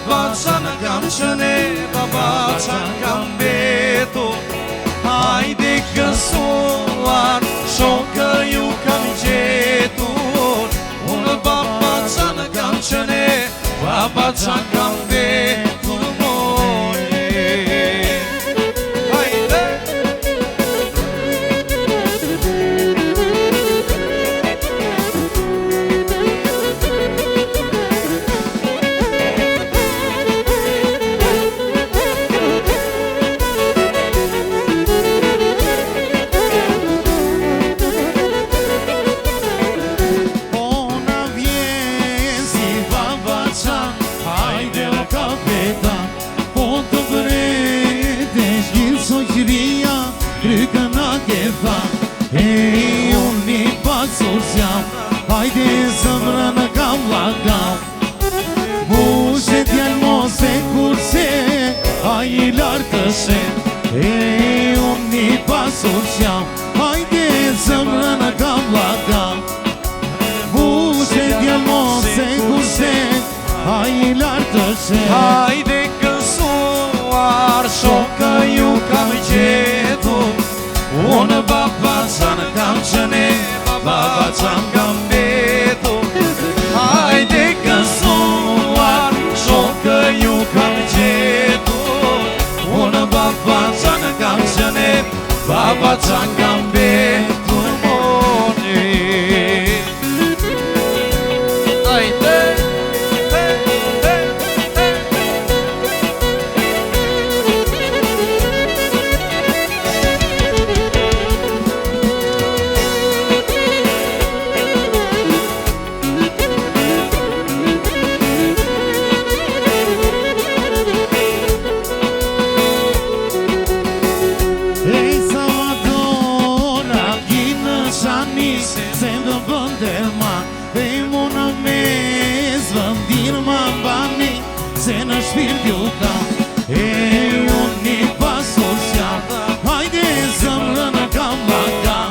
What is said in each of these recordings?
baba qanë kam qëne, baba qanë kam betu. Hajde gësuar, shokë ju kam gjetur. Unë baba qanë kam qëne, baba qanë kam betu more. Hajde! Hajde zëmrë në kam lagam, mushe t'jallë mos e kurse, a i lartë të shen, unë një pasur qam. Hajde zëmrë në kam lagam, mushe t'jallë mos e kurse, a i lartë të shen. Hajde gësuar, shokë ju kam gjetur. Unë baba qanë kam qëne, baba qanë kam betu. Hajde gësuar, shokë ju kam gjetur. Unë baba qanë kam qëne, baba qanë kam betu more. Hajde! Se në shpirt ju kam, unë një pasur qam. Hajde zëmrë në kam lagam,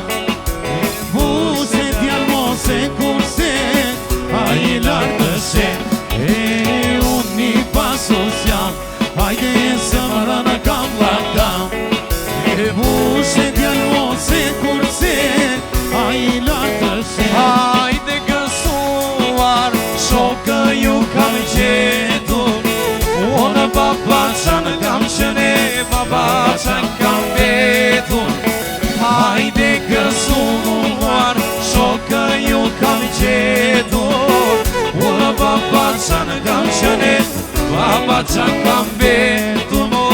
mushe t'jallë mos e kurse, a i lartë të shen, unë një pasur qam. Hajde zëmrë në kam lagam, mushe t'jallë mos e kurse, a i lartë të shen. Hajde gësuar, shokë ju kam gjetur. Unë baba qanë kam qëne, baba qanë kam betur. Hajde gësuar, shokë ju kam gjetur. Unë baba qanë kam qëne, baba qanë kam betur more.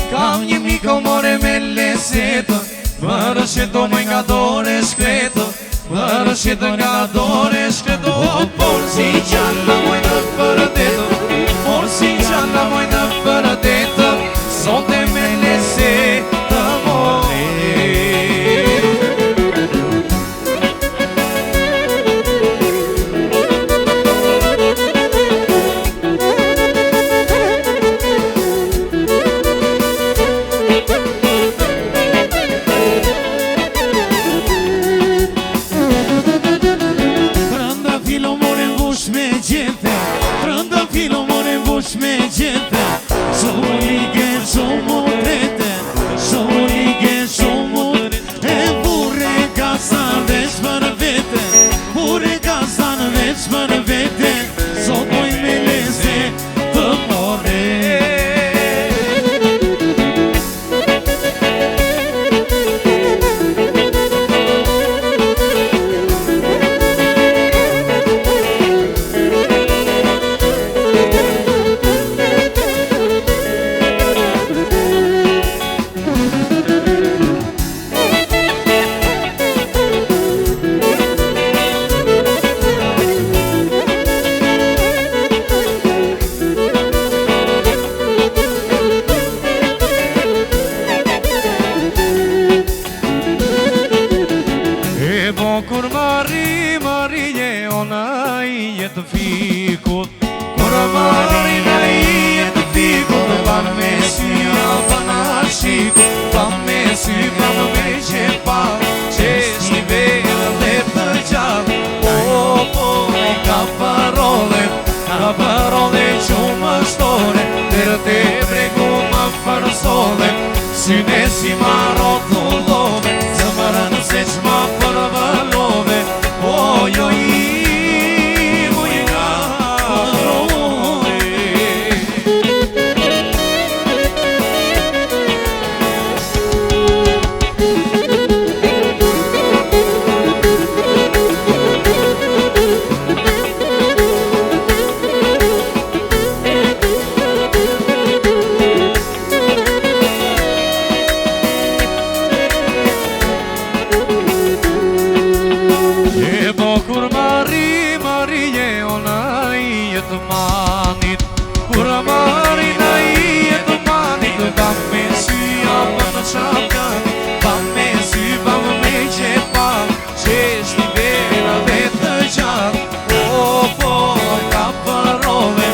Kam një miko more me lesetë, vërë sheto më nga dore shkretë, vërë sheto nga dore shkretë. Por si qalla moj në përdetë, por si qalla moj në përdetë, sote me lesetë more. Me gjete, shumë lige, shumë syne si ma rotullove, zemrën se qma përvëllove, ojo i muj nga rove. Kur mari na i e të manit, bam me sy apë në qapkan, bam me sy, bam me qepa, qeshti vera dhe të gjatë. Po, ka përove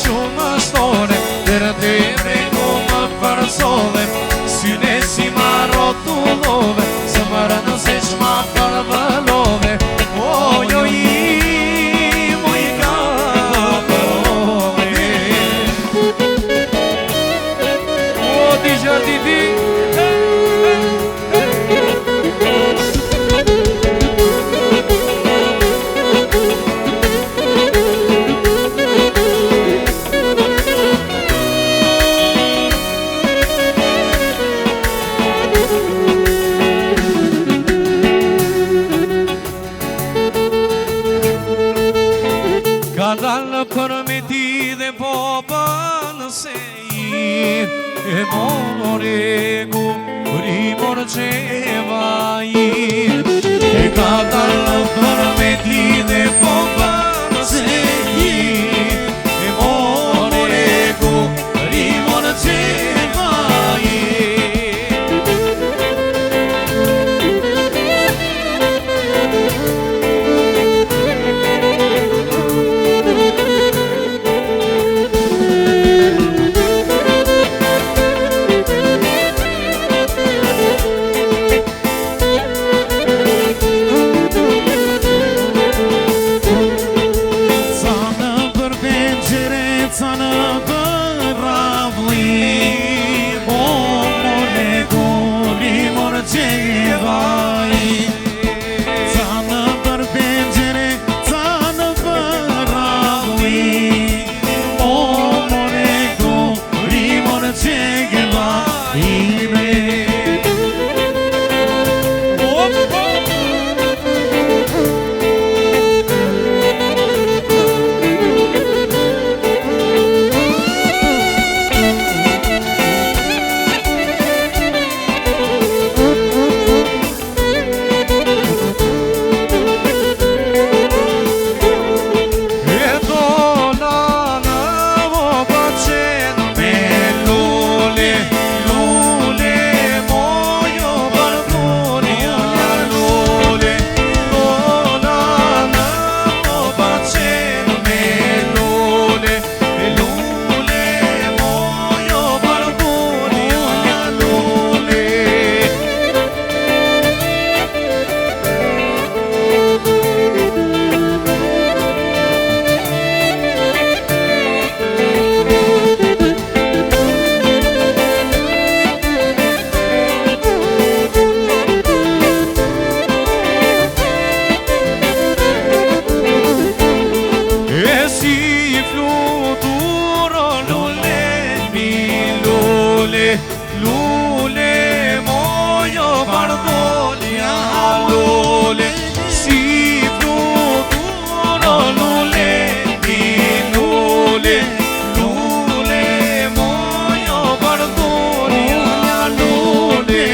qumë shtore, dërë të bregu më përsove, syne si ma rotullove, zemrën se qma përvëllove, ojo i ka dalë për me ti dhe popën se i e moregu rimor qeva i. E ka dalë për me ti dhe popën se i e moregu rimor qeva i. Lule mojo bardolja lule si fluturo lule lule lule mojo bardolja lule.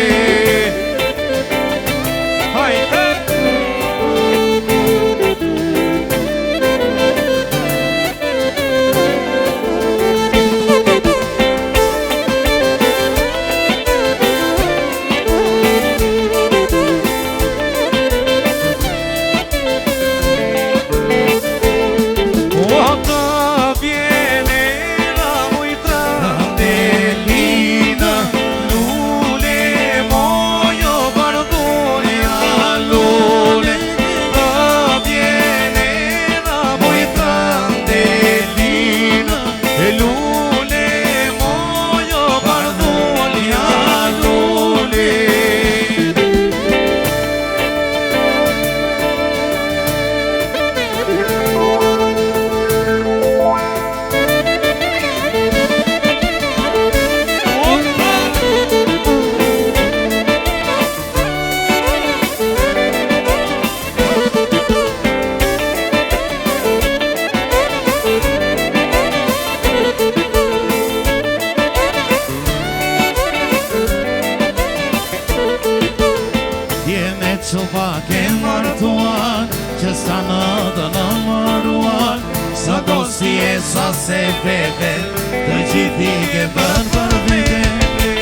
sa se vete, të gjithi ke bën për vete.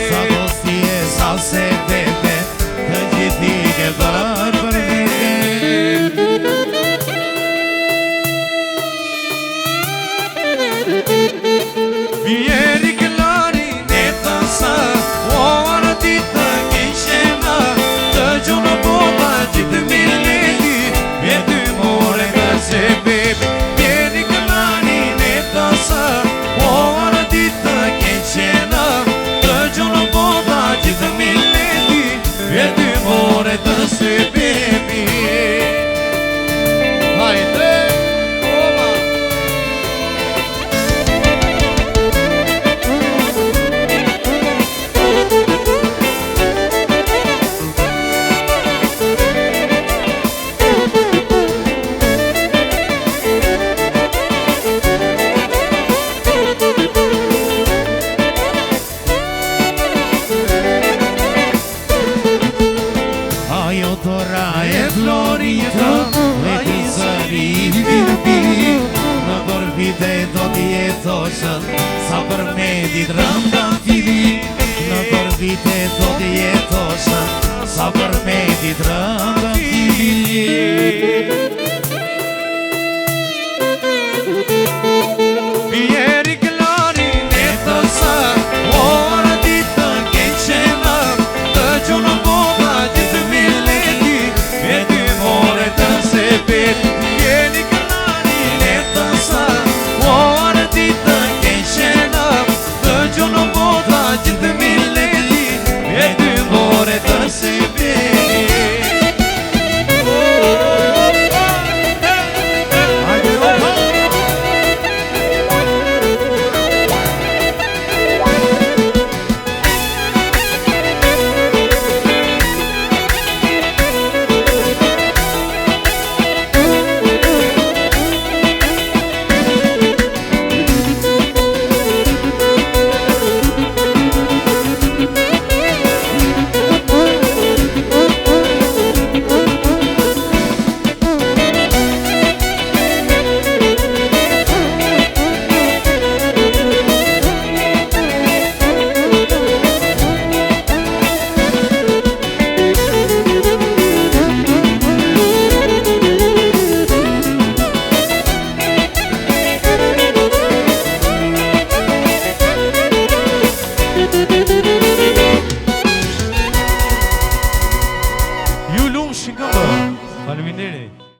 Sa dosti e sa se vete, të gjithi ke bën për vete. Vjeri këllari në të sa, o arë ditë këshena, të gjonë bota gjithë mileti, e dy more këse bebi. Vjeri këllari në të sa, o arë ditë këshena, të gjonë bota gjithë mileti, e dy more këse bebi. Hajde! Ajo tora e Florita, e ti sëri virbi, në për vite do t'jetoshën, sa për me ditë rënda fili. Në për vite do t'jetoshën, sa për me ditë rënda fili.